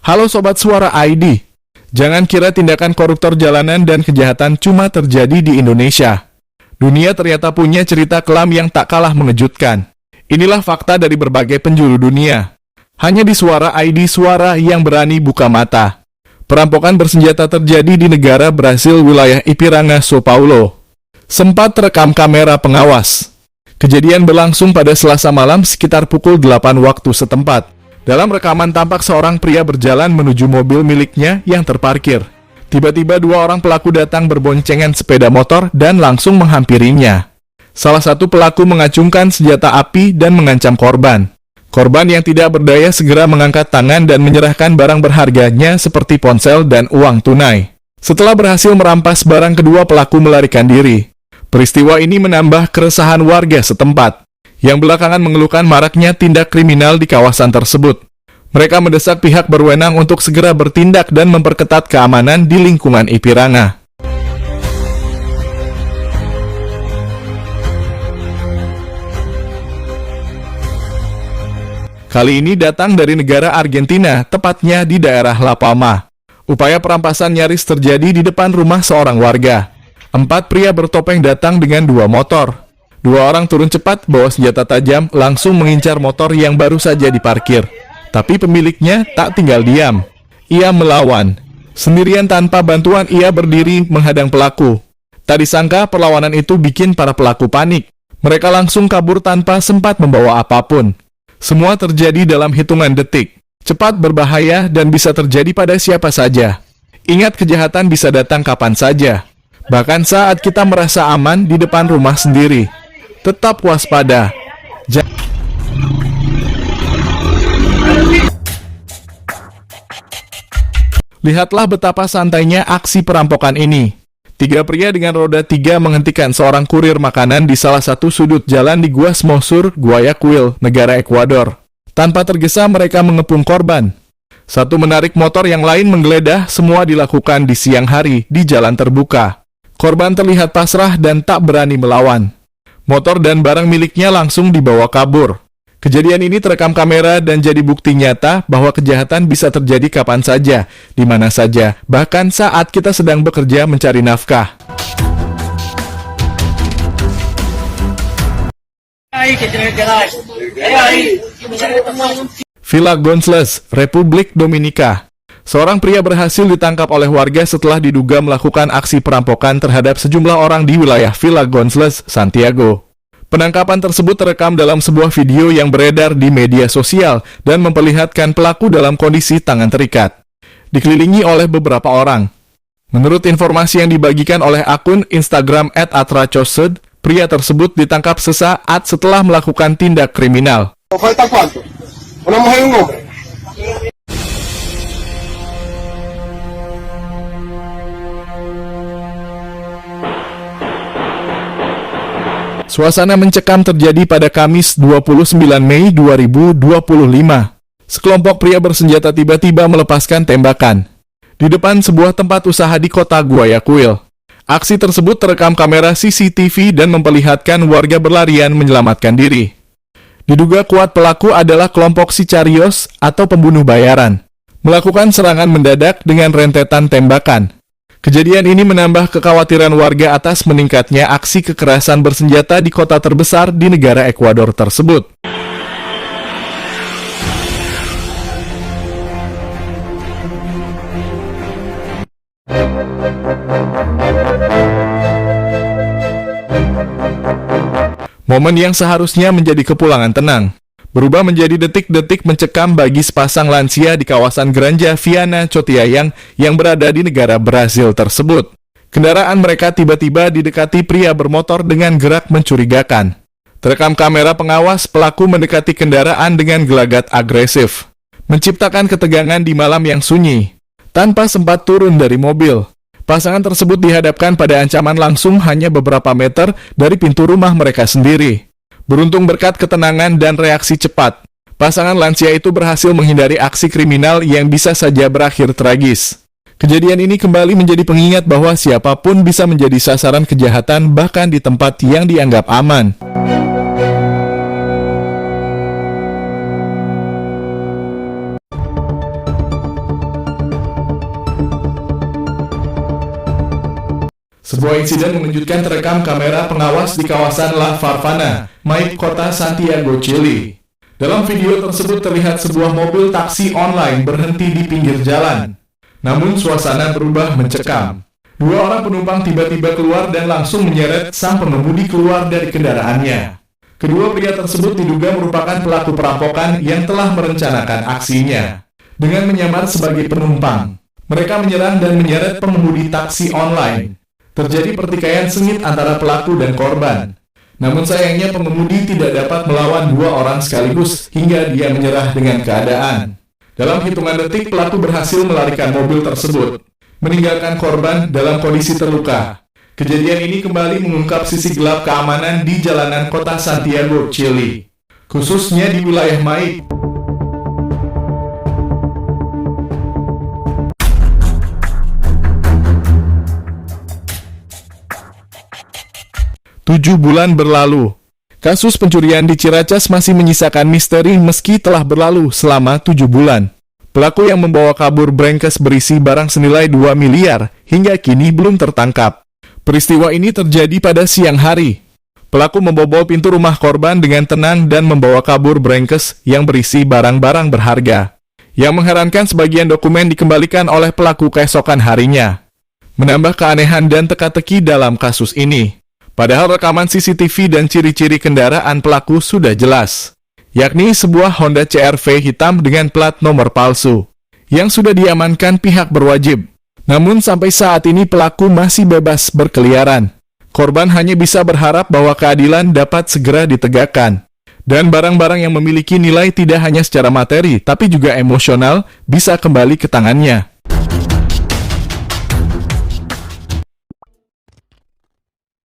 Halo Sobat Suara ID. Jangan kira tindakan koruptor jalanan dan kejahatan cuma terjadi di Indonesia. Dunia ternyata punya cerita kelam yang tak kalah mengejutkan. Inilah fakta dari berbagai penjuru dunia. Hanya di Suara ID, suara yang berani buka mata. Perampokan bersenjata terjadi di negara Brasil, wilayah Ipiranga, São Paulo. Sempat terekam kamera pengawas. Kejadian berlangsung pada Selasa malam sekitar pukul 8 waktu setempat. Dalam rekaman tampak seorang pria berjalan menuju mobil miliknya yang terparkir. Tiba-tiba dua orang pelaku datang berboncengan sepeda motor dan langsung menghampirinya. Salah satu pelaku mengacungkan senjata api dan mengancam korban. Korban yang tidak berdaya segera mengangkat tangan dan menyerahkan barang berharganya seperti ponsel dan uang tunai. Setelah berhasil merampas barang, kedua pelaku melarikan diri. Peristiwa ini menambah keresahan warga setempat, yang belakangan mengeluhkan maraknya tindak kriminal di kawasan tersebut. Mereka mendesak pihak berwenang untuk segera bertindak dan memperketat keamanan di lingkungan Ipiranga. Kali ini datang dari negara Argentina, tepatnya di daerah La Palma. Upaya perampasan nyaris terjadi di depan rumah seorang warga. 4 pria bertopeng datang dengan 2 motor. 2 orang turun cepat bawa senjata tajam langsung mengincar motor yang baru saja diparkir. Tapi pemiliknya tak tinggal diam. Ia melawan. Sendirian tanpa bantuan ia berdiri menghadang pelaku. Tak disangka perlawanan itu bikin para pelaku panik. Mereka langsung kabur tanpa sempat membawa apapun. Semua terjadi dalam hitungan detik. Cepat, berbahaya, dan bisa terjadi pada siapa saja. Ingat, kejahatan bisa datang kapan saja. Bahkan saat kita merasa aman di depan rumah sendiri. Tetap waspada. Lihatlah betapa santainya aksi perampokan ini. 3 pria dengan roda 3 menghentikan seorang kurir makanan di salah satu sudut jalan di Guasmosur, Guayaquil, negara Ekuador. Tanpa tergesa mereka mengepung korban. Satu menarik motor, yang lain menggeledah. Semua dilakukan di siang hari di jalan terbuka. Korban terlihat pasrah dan tak berani melawan. Motor dan barang miliknya langsung dibawa kabur. Kejadian ini terekam kamera dan jadi bukti nyata bahwa kejahatan bisa terjadi kapan saja, di mana saja, bahkan saat kita sedang bekerja mencari nafkah. Villa Gonçalves, Republik Dominika. Seorang pria berhasil ditangkap oleh warga setelah diduga melakukan aksi perampokan terhadap sejumlah orang di wilayah Villa Gonçalves, Santiago. Penangkapan tersebut terekam dalam sebuah video yang beredar di media sosial dan memperlihatkan pelaku dalam kondisi tangan terikat, dikelilingi oleh beberapa orang. Menurut informasi yang dibagikan oleh akun Instagram @atrachosed, pria tersebut ditangkap sesaat setelah melakukan tindak kriminal. Suasana mencekam terjadi pada Kamis 29 Mei 2025. Sekelompok pria bersenjata tiba-tiba melepaskan tembakan di depan sebuah tempat usaha di kota Guayaquil. Aksi tersebut terekam kamera CCTV dan memperlihatkan warga berlarian menyelamatkan diri. Diduga kuat pelaku adalah kelompok sicarios atau pembunuh bayaran, melakukan serangan mendadak dengan rentetan tembakan. Kejadian ini menambah kekhawatiran warga atas meningkatnya aksi kekerasan bersenjata di kota terbesar di negara Ekuador tersebut. Momen yang seharusnya menjadi kepulangan tenang berubah menjadi detik-detik mencekam bagi sepasang lansia di kawasan Granja Viana Cotiayang yang berada di negara Brasil tersebut. Kendaraan mereka tiba-tiba didekati pria bermotor dengan gerak mencurigakan. Terekam kamera pengawas, pelaku mendekati kendaraan dengan gelagat agresif, menciptakan ketegangan di malam yang sunyi. Tanpa sempat turun dari mobil, pasangan tersebut dihadapkan pada ancaman langsung hanya beberapa meter dari pintu rumah mereka sendiri. Beruntung berkat ketenangan dan reaksi cepat, pasangan lansia itu berhasil menghindari aksi kriminal yang bisa saja berakhir tragis. Kejadian ini kembali menjadi pengingat bahwa siapapun bisa menjadi sasaran kejahatan bahkan di tempat yang dianggap aman. Sebuah insiden mengejutkan terekam kamera pengawas di kawasan La Farfana, Maique, kota Santiago, Chili. Dalam video tersebut terlihat sebuah mobil taksi online berhenti di pinggir jalan. Namun suasana berubah mencekam. Dua orang penumpang tiba-tiba keluar dan langsung menyeret sang pengemudi keluar dari kendaraannya. Kedua pria tersebut diduga merupakan pelaku perampokan yang telah merencanakan aksinya. Dengan menyamar sebagai penumpang, mereka menyerang dan menyeret pengemudi taksi online. Terjadi pertikaian sengit antara pelaku dan korban. Namun sayangnya pengemudi tidak dapat melawan dua orang sekaligus hingga dia menyerah dengan keadaan. Dalam hitungan detik pelaku berhasil melarikan mobil tersebut, meninggalkan korban dalam kondisi terluka. Kejadian ini kembali mengungkap sisi gelap keamanan di jalanan kota Santiago, Chili, khususnya di wilayah Maique. 7 bulan berlalu. Kasus pencurian di Ciracas masih menyisakan misteri meski telah berlalu selama 7 bulan. Pelaku yang membawa kabur brengkes berisi barang senilai 2 miliar hingga kini belum tertangkap. Peristiwa ini terjadi pada siang hari. Pelaku membobol pintu rumah korban dengan tenang dan membawa kabur brengkes yang berisi barang-barang berharga. Yang mengherankan, sebagian dokumen dikembalikan oleh pelaku keesokan harinya. Menambah keanehan dan teka-teki dalam kasus ini. Padahal rekaman CCTV dan ciri-ciri kendaraan pelaku sudah jelas, yakni sebuah Honda CR-V hitam dengan plat nomor palsu, yang sudah diamankan pihak berwajib. Namun sampai saat ini pelaku masih bebas berkeliaran. Korban hanya bisa berharap bahwa keadilan dapat segera ditegakkan. Dan barang-barang yang memiliki nilai tidak hanya secara materi, tapi juga emosional, bisa kembali ke tangannya.